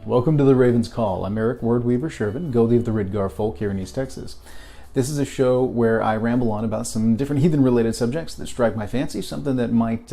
Welcome to the Raven's Call. I'm Eric Wordweaver Sjerven, Goldie of the Ridgar folk here in East Texas. This is a show where I ramble on about some different heathen-related subjects that strike my fancy, something that might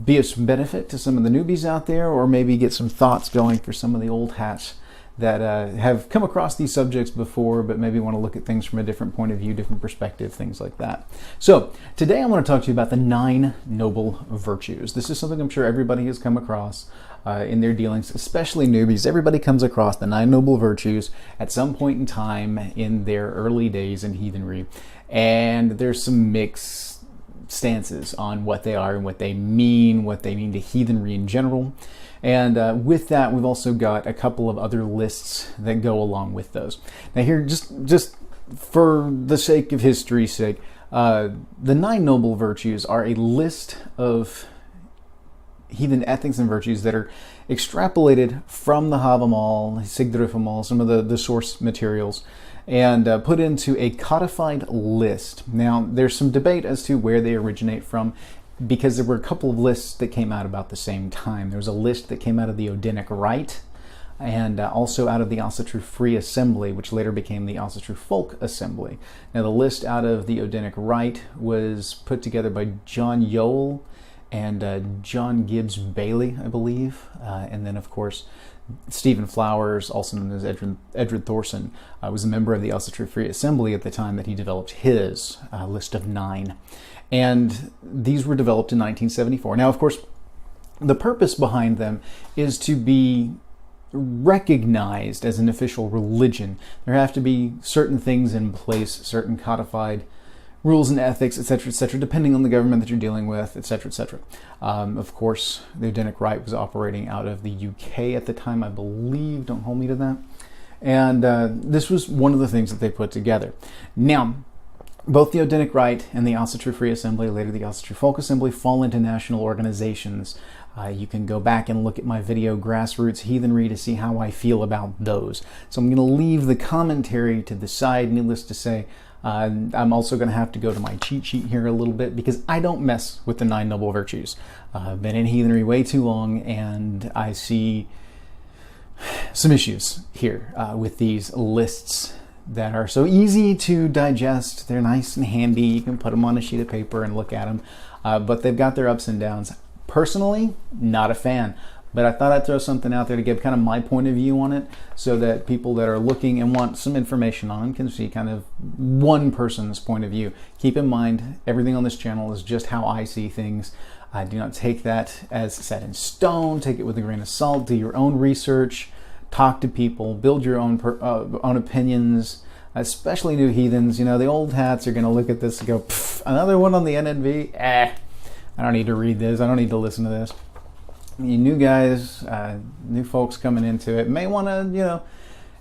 be of some benefit to some of the newbies out there, or maybe get some thoughts going for some of the old hats that have come across these subjects before, but maybe want to look at things from a different point of view, different perspective, things like that. So today I want to talk to you about the 9 noble virtues. This is something I'm sure everybody has come across in their dealings, especially newbies. Everybody comes across the 9 noble virtues at some point in time in their early days in heathenry, and there's some mixed stances on what they are and what they mean to heathenry in general. And with that, we've also got a couple of other lists that go along with those. Now here, just for the sake of history's sake, the 9 noble virtues are a list of heathen ethics and virtues that are extrapolated from the Havamal, Sigdrifamal, some of the source materials, and put into a codified list. Now, there's some debate as to where they originate from, because there were a couple of lists that came out about the same time. There was a list that came out of the Odinic Rite, and also out of the Asatru Free Assembly, which later became the Asatru Folk Assembly. Now, the list out of the Odinic Rite was put together by John Yowell and John Gibbs Bailey, I believe. And then, of course, Stephen Flowers, also known as Edred Thorson, was a member of the Asatru Free Assembly at the time that he developed his list of 9. And these were developed in 1974. Now, of course, the purpose behind them is to be recognized as an official religion. There have to be certain things in place, certain codified rules and ethics, etc., depending on the government that you're dealing with, etc. Of course, the Odinic Rite was operating out of the UK at the time, I believe. Don't hold me to that. And this was one of the things that they put together. Now, both the Odinic Rite and the Asatru Free Assembly, later the Asatru Folk Assembly, fall into national organizations. You can go back and look at my video, Grassroots Heathenry, to see how I feel about those. So I'm going to leave the commentary to the side, needless to say. I'm also going to have to go to my cheat sheet here a little bit, because I don't mess with the 9 noble virtues. I've been in heathenry way too long, and I see some issues here with these lists that are so easy to digest. They're nice and handy. You can put them on a sheet of paper and look at them, but they've got their ups and downs. Personally, not a fan. But I thought I'd throw something out there to give kind of my point of view on it, so that people that are looking and want some information on them can see kind of one person's point of view. Keep in mind, everything on this channel is just how I see things. I do not take that as set in stone. Take it with a grain of salt. Do your own research. Talk to people. Build your own opinions, especially new heathens. You know, the old hats are going to look at this and go, another one on the NNV? I don't need to read this. I don't need to listen to this. You new guys, new folks coming into it may want to,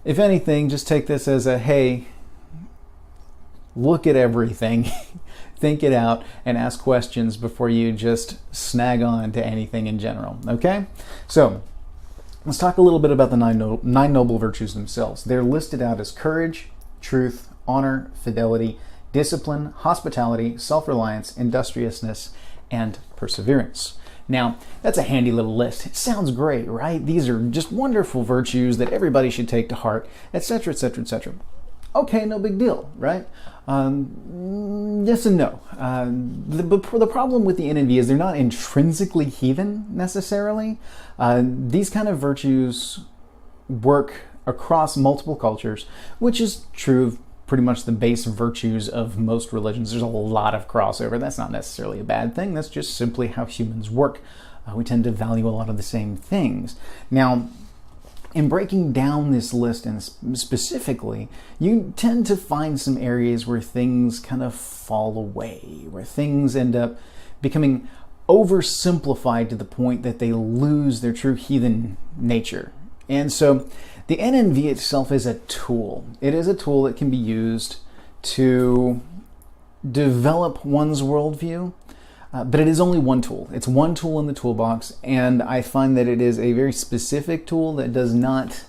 if anything, just take this as a, hey, look at everything, think it out, and ask questions before you just snag on to anything in general, okay? So, let's talk a little bit about the 9 noble virtues themselves. They're listed out as courage, truth, honor, fidelity, discipline, hospitality, self-reliance, industriousness, and perseverance. Now, that's a handy little list. It sounds great, right? These are just wonderful virtues that everybody should take to heart, etc., etc. Okay, no big deal, right? Yes and no. The problem with the NNV is they're not intrinsically heathen, necessarily. These kind of virtues work across multiple cultures, which is true of pretty much the base virtues of most religions. There's a lot of crossover. That's not necessarily a bad thing. That's just simply how humans work. We tend to value a lot of the same things. Now, in breaking down this list, and specifically, you tend to find some areas where things kind of fall away, where things end up becoming oversimplified to the point that they lose their true heathen nature. And so the NNV itself is a tool. It is a tool that can be used to develop one's worldview, but it is only one tool. It's one tool in the toolbox, and I find that it is a very specific tool that does not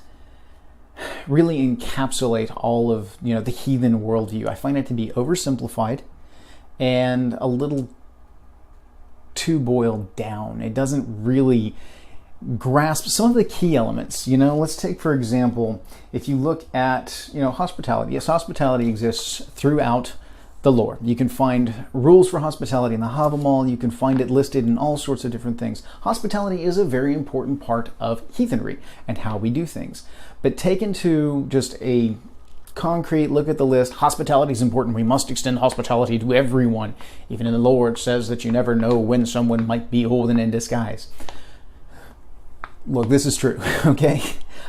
really encapsulate all of the heathen worldview. I find it to be oversimplified and a little too boiled down. It doesn't really grasp some of the key elements. Let's take, for example, if you look at, hospitality. Yes, hospitality exists throughout the lore. You can find rules for hospitality in the Havamal. You can find it listed in all sorts of different things. Hospitality is a very important part of heathenry and how we do things. But taken to just a concrete look at the list, hospitality is important. We must extend hospitality to everyone. Even in the lore, it says that you never know when someone might be olden in disguise. Look, this is true, okay?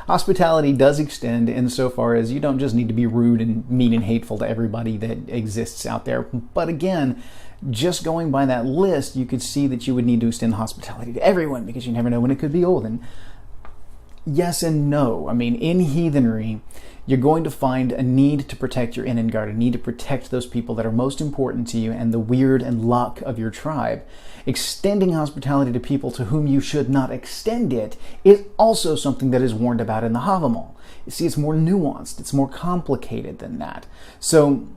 Hospitality does extend insofar as you don't just need to be rude and mean and hateful to everybody that exists out there. But again, just going by that list, you could see that you would need to extend hospitality to everyone because you never know when it could be olden. Yes and no. I mean, in heathenry, you're going to find a need to protect your Inengard, a need to protect those people that are most important to you and the weird and luck of your tribe. Extending hospitality to people to whom you should not extend it is also something that is warned about in the Havamal. You see, it's more nuanced, it's more complicated than that. So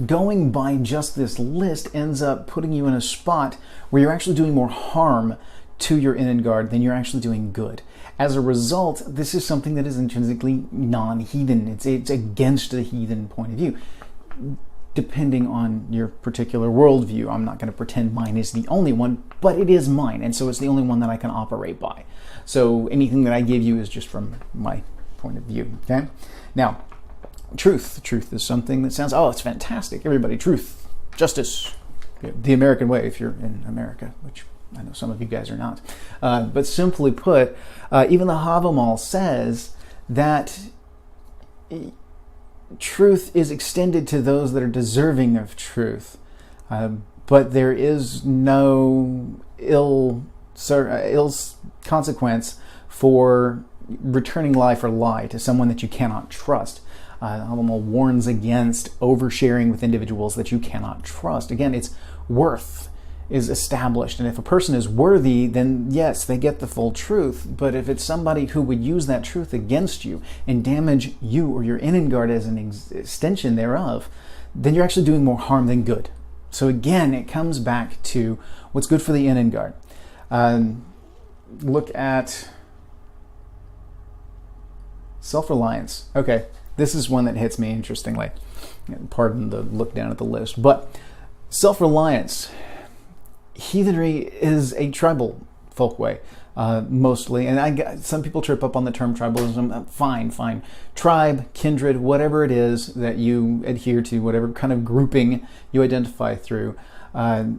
going by just this list ends up putting you in a spot where you're actually doing more harm to your Inengard than you're actually doing good. As a result, this is something that is intrinsically non-heathen. It's against the heathen point of view, depending on your particular worldview. I'm not going to pretend mine is the only one, but it is mine, and so it's the only one that I can operate by. So anything that I give you is just from my point of view, okay? Now, truth. Truth is something that sounds, it's fantastic. Everybody, truth, justice, the American way if you're in America, which I know some of you guys are not. But simply put, even the Havamal says that truth is extended to those that are deserving of truth. But there is no ill consequence for returning lie for lie to someone that you cannot trust. Havamal warns against oversharing with individuals that you cannot trust. Again, it's worth is established, and if a person is worthy, then yes, they get the full truth. But if it's somebody who would use that truth against you and damage you or your Inengard as an extension thereof, then you're actually doing more harm than good. So again, it comes back to what's good for the Inengard. Look at self-reliance. Okay, this is one that hits me interestingly. Pardon the look down at the list, but self-reliance. Heathenry is a tribal folkway, mostly, and some people trip up on the term tribalism. Fine. Tribe, kindred, whatever it is that you adhere to, whatever kind of grouping you identify through,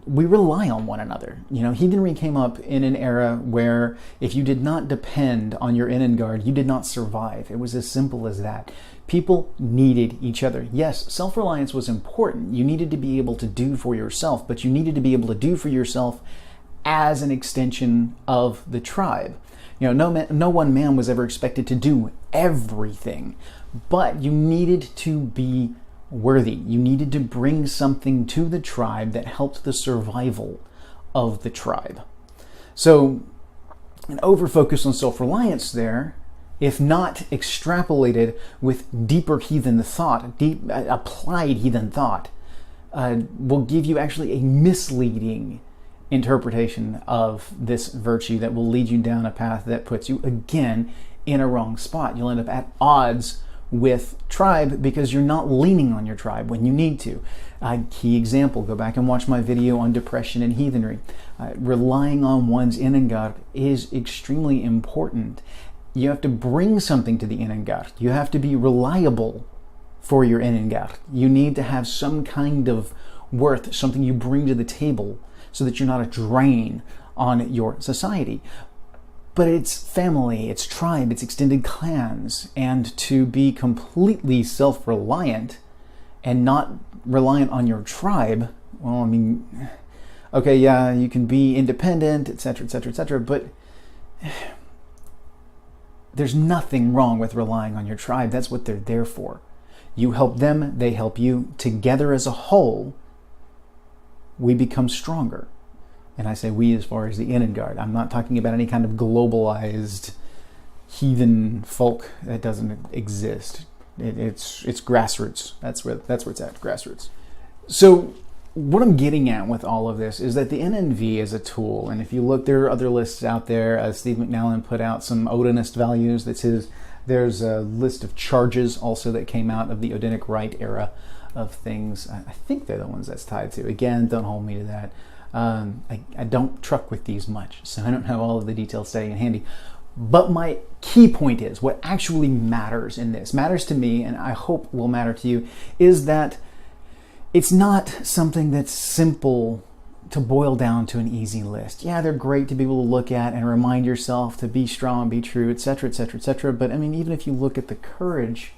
we rely on one another. Heathenry came up in an era where if you did not depend on your Inengard, you did not survive. It was as simple as that. People needed each other. Yes, self-reliance was important. You needed to be able to do for yourself, but you needed to be able to do for yourself as an extension of the tribe. No one man was ever expected to do everything, but you needed to be worthy. You needed to bring something to the tribe that helped the survival of the tribe. So an over-focus on self-reliance there, if not extrapolated with deeper heathen thought, applied heathen thought, will give you actually a misleading interpretation of this virtue that will lead you down a path that puts you, again, in a wrong spot. You'll end up at odds with tribe because you're not leaning on your tribe when you need to. Key example, go back and watch my video on depression and heathenry. Relying on one's Inengard is extremely important. You have to bring something to the Inengard. You have to be reliable for your Inengard. You need to have some kind of worth, something you bring to the table so that you're not a drain on your society. But it's family, it's tribe, it's extended clans, and to be completely self-reliant and not reliant on your tribe, well, I mean, okay, yeah, you can be independent, etc., etc., etc., but there's nothing wrong with relying on your tribe. That's what they're there for. You help them, they help you. Together as a whole, we become stronger. And I say we as far as the Inengard. I'm not talking about any kind of globalized heathen folk that doesn't exist. It's grassroots. That's where it's at, grassroots. So what I'm getting at with all of this is that the NNV is a tool, and if you look, there are other lists out there. Steve McNally put out some Odinist values. There's a list of charges also that came out of the Odinic Rite era of things. I think they're the ones that's tied to. Again, don't hold me to that. I don't truck with these much, so I don't have all of the details staying handy. But my key point is, what actually matters in this, matters to me, and I hope will matter to you, is that it's not something that's simple to boil down to an easy list. Yeah, they're great to be able to look at and remind yourself to be strong, be true, etc., etc., etc. But I mean, even if you look at the courage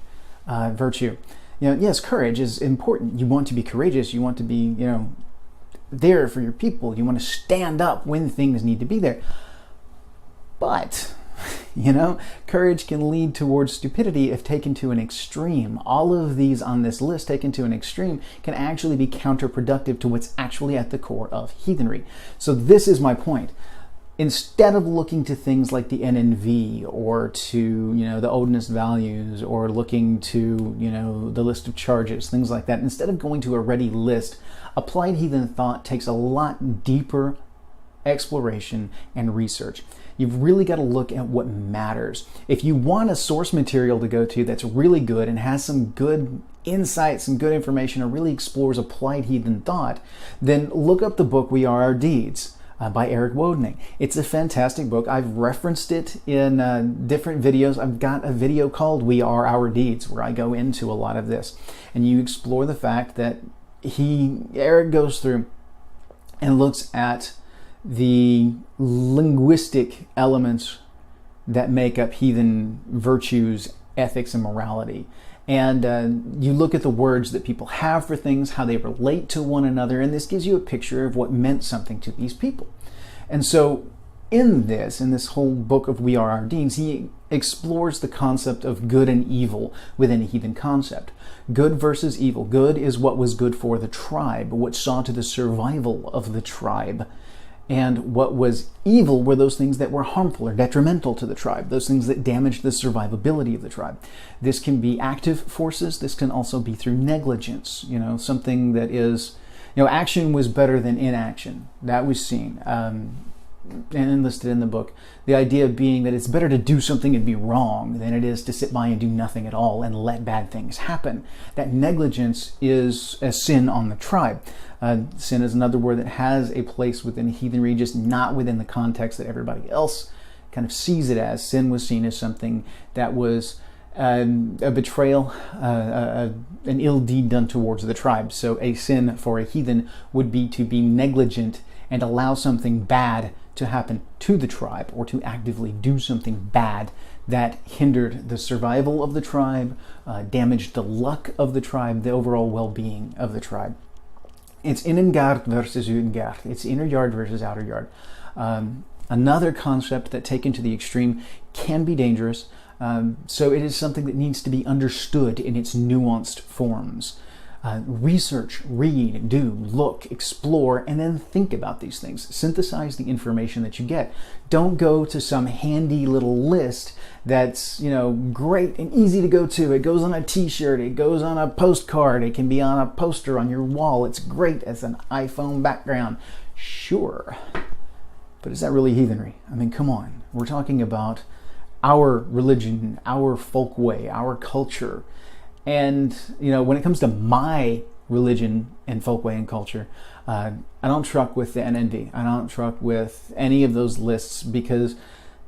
virtue, yes, courage is important. You want to be courageous. You want to be, there for your people. You want to stand up when things need to be there. But courage can lead towards stupidity if taken to an extreme. All of these on this list taken to an extreme can actually be counterproductive to what's actually at the core of heathenry. So this is my point. Instead of looking to things like the NNV or to, the Odinist values, or looking to, the list of charges, things like that, instead of going to a ready list, applied heathen thought takes a lot deeper exploration and research. You've really got to look at what matters. If you want a source material to go to that's really good and has some good insights, some good information, or really explores applied heathen thought, then look up the book We Are Our Deeds by Eric Wodening. It's a fantastic book. I've referenced it in different videos. I've got a video called We Are Our Deeds where I go into a lot of this. And you explore the fact that Eric goes through and looks at the linguistic elements that make up heathen virtues, ethics, and morality. And you look at the words that people have for things, how they relate to one another, and this gives you a picture of what meant something to these people. And so in this whole book of We Are Our Deeds, he explores the concept of good and evil within a heathen concept. Good versus evil. Good is what was good for the tribe, what saw to the survival of the tribe. And what was evil were those things that were harmful or detrimental to the tribe, those things that damaged the survivability of the tribe. This can be active forces. This can also be through negligence, something that is, action was better than inaction. That was seen and listed in the book. The idea being that it's better to do something and be wrong than it is to sit by and do nothing at all and let bad things happen. That negligence is a sin on the tribe. Sin is another word that has a place within heathenry, just not within the context that everybody else kind of sees it as. Sin was seen as something that was a betrayal, an ill deed done towards the tribe. So a sin for a heathen would be to be negligent and allow something bad to happen to the tribe, or to actively do something bad that hindered the survival of the tribe, damaged the luck of the tribe, the overall well-being of the tribe. It's innengard versus utengard. It's inner yard versus outer yard. Another concept that taken to the extreme can be dangerous. So it is something that needs to be understood in its nuanced forms. Research, read, do, look, explore, and then think about these things. Synthesize the information that you get. Don't go to some handy little list that's, great and easy to go to. It goes on a t-shirt, it goes on a postcard, it can be on a poster on your wall. It's great as an iPhone background. Sure. But is that really heathenry? I mean, come on. We're talking about our religion, our folk way, our culture. And, when it comes to my religion and folkway and culture, I don't truck with the NNV. I don't truck with any of those lists because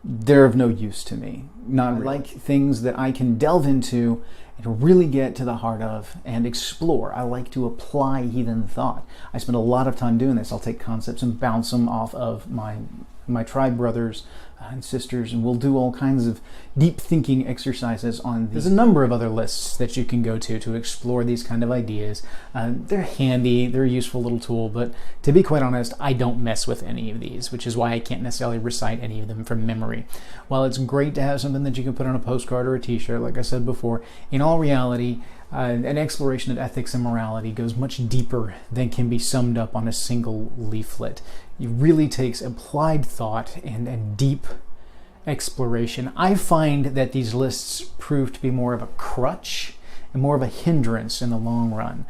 they're of no use to me. Not really. I like things that I can delve into and really get to the heart of and explore. I like to apply heathen thought. I spend a lot of time doing this. I'll take concepts and bounce them off of my tribe brothers and sisters, and we'll do all kinds of deep thinking exercises on these. There's a number of other lists that you can go to explore these kind of ideas. They're handy, they're a useful little tool, but to be quite honest, I don't mess with any of these, which is why I can't necessarily recite any of them from memory. While it's great to have something that you can put on a postcard or a t-shirt, like I said before, in all reality, an exploration of ethics and morality goes much deeper than can be summed up on a single leaflet. It really takes applied thought and deep exploration. I find that these lists prove to be more of a crutch and more of a hindrance in the long run.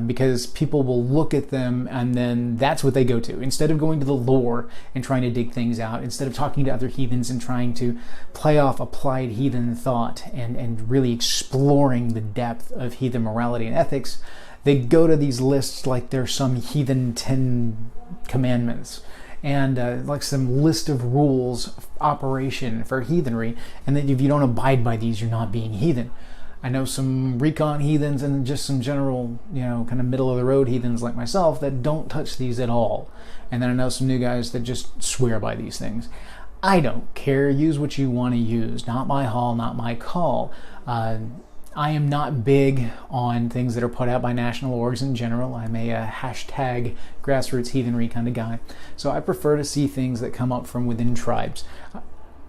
because people will look at them and then that's what they go to. Instead of going to the lore and trying to dig things out, instead of talking to other heathens and trying to play off applied heathen thought and really exploring the depth of heathen morality and ethics, they go to these lists like they're some heathen 10 commandments and like some list of rules of operation for heathenry, and that if you don't abide by these, you're not being heathen. I know some recon heathens and just some general, kind of middle of the road heathens like myself that don't touch these at all. And then I know some new guys that just swear by these things. I don't care. Use what you want to use. Not my hall, not my call. I am not big on things that are put out by national orgs in general. I'm a hashtag grassroots heathenry kind of guy. So I prefer to see things that come up from within tribes.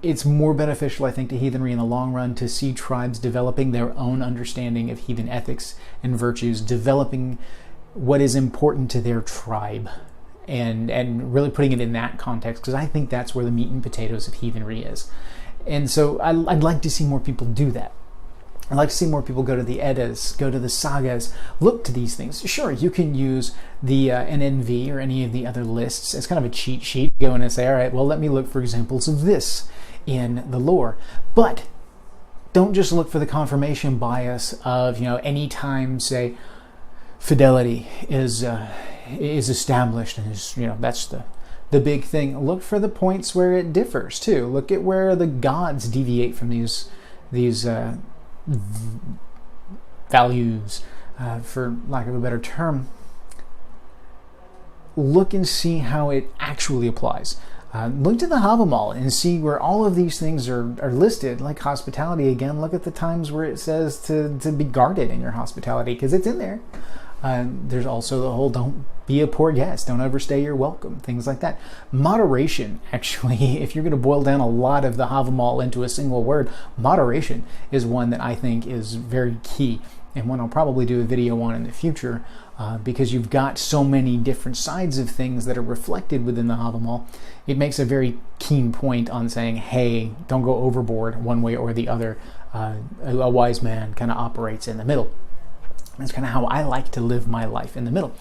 It's more beneficial, I think, to heathenry in the long run to see tribes developing their own understanding of heathen ethics and virtues, developing what is important to their tribe, and really putting it in that context, because I think that's where the meat and potatoes of heathenry is. And so I'd like to see more people do that. I'd like to see more people go to the Eddas, go to the sagas, look to these things. Sure, you can use the NNV or any of the other lists as kind of a cheat sheet. Go in and say, all right, well, let me look for examples of this in the lore. But don't just look for the confirmation bias of, any time, say, fidelity is established and is, that's the big thing. Look for the points where it differs too. Look at where the gods deviate from these values, for lack of a better term. Look and see how it actually applies. Look to the Havamal and see where all of these things are listed, like hospitality. Again, look at the times where it says to be guarded in your hospitality, because it's in there. There's also the whole don't be a poor guest, don't overstay your welcome, things like that. Moderation, actually, if you're going to boil down a lot of the Havamal into a single word, moderation is one that I think is very key, and one I'll probably do a video on in the future, because you've got so many different sides of things that are reflected within the Havamal. It makes a very keen point on saying, hey, don't go overboard one way or the other. A wise man kind of operates in the middle. That's kind of how I like to live my life, in the middle.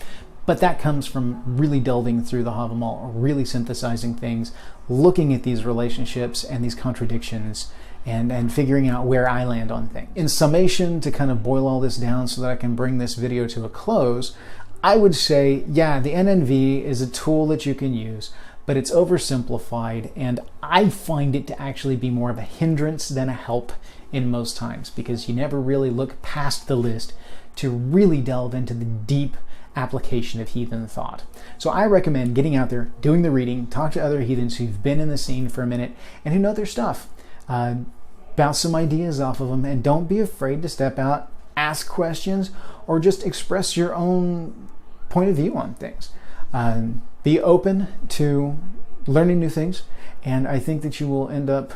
But that comes from really delving through the Havamal, really synthesizing things, looking at these relationships and these contradictions, and figuring out where I land on things. In summation, to kind of boil all this down so that I can bring this video to a close, I would say, yeah, the NNV is a tool that you can use, but it's oversimplified, and I find it to actually be more of a hindrance than a help in most times, because you never really look past the list to really delve into the deep application of heathen thought. So I recommend getting out there, doing the reading, talk to other heathens who've been in the scene for a minute and who know their stuff. Bounce some ideas off of them, and don't be afraid to step out, ask questions, or just express your own point of view on things. Be open to learning new things, and I think that you will end up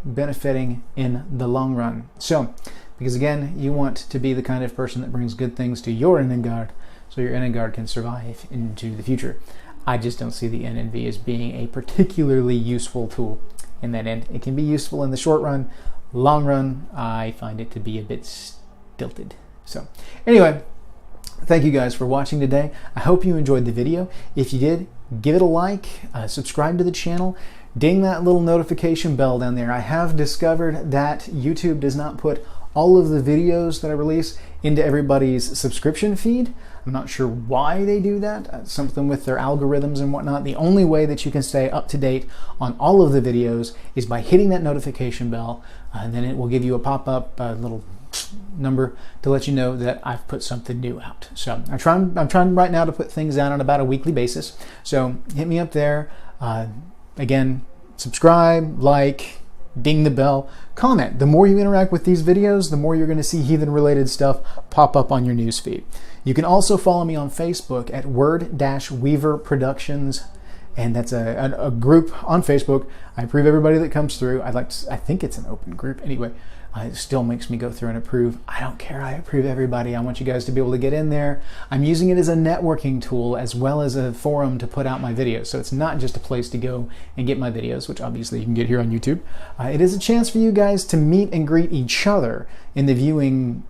benefiting in the long run. So, because again, you want to be the kind of person that brings good things to your Innengard, so your Innengard can survive into the future. I just don't see the NNV as being a particularly useful tool in that end. It can be useful in the short run. Long run, I find it to be a bit stilted. So anyway, thank you guys for watching today. I hope you enjoyed the video. If you did, give it a like, subscribe to the channel, ding that little notification bell down there. I have discovered that YouTube does not put all of the videos that I release into everybody's subscription feed. I'm not sure why they do that. Something with their algorithms and whatnot. The only way that you can stay up to date on all of the videos is by hitting that notification bell, and then it will give you a pop-up little number to let you know that I've put something new out. So I'm trying right now to put things out on about a weekly basis. So hit me up there. Again, subscribe, like, ding the bell, comment. The more you interact with these videos, the more you're going to see heathen related stuff pop up on your newsfeed. You can also follow me on Facebook at Word-Weaver Productions, and that's a group on Facebook. I approve everybody that comes through. I think it's an open group. Anyway, it still makes me go through and approve. I don't care. I approve everybody. I want you guys to be able to get in there. I'm using it as a networking tool as well as a forum to put out my videos. So it's not just a place to go and get my videos, which obviously you can get here on YouTube. It is a chance for you guys to meet and greet each other in the viewing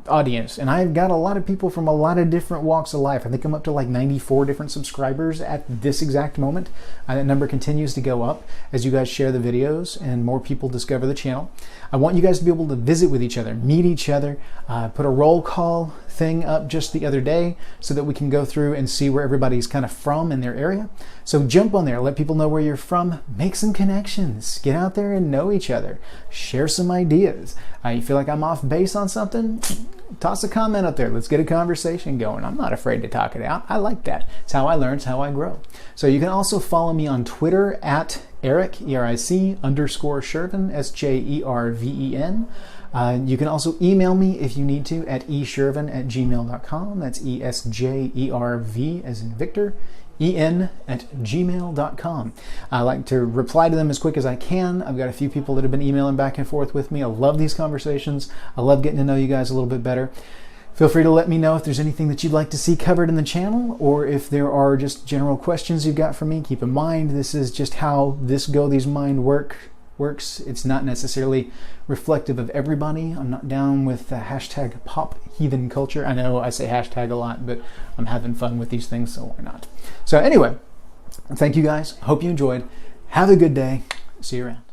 audience, and I've got a lot of people from a lot of different walks of life. I think I'm up to like 94 different subscribers at this exact moment. That number continues to go up as you guys share the videos and more people discover the channel. I want you guys to be able to visit with each other, meet each other, put a roll call thing up just the other day so that we can go through and see where everybody's kind of from in their area. So jump on there, let people know where you're from, make some connections, get out there and know each other, share some ideas. You feel like I'm off base on something? Toss a comment up there. Let's get a conversation going. I'm not afraid to talk it out. I like that. It's how I learn. It's how I grow. So you can also follow me on Twitter at Eric, ERIC_Sjerven, SJERVEN. You can also email me if you need to at esjerven@gmail.com. That's ESJERV as in Victor, en@gmail.com. I like to reply to them as quick as I can. I've got a few people that have been emailing back and forth with me. I love these conversations. I love getting to know you guys a little bit better. Feel free to let me know if there's anything that you'd like to see covered in the channel, or if there are just general questions you've got for me. Keep in mind, this is just how this Go These Mind works. It's not necessarily reflective of everybody. I'm not down with the hashtag pop heathen culture. I know I say hashtag a lot, but I'm having fun with these things, so why not? So anyway, thank you guys. Hope you enjoyed. Have a good day. See you around.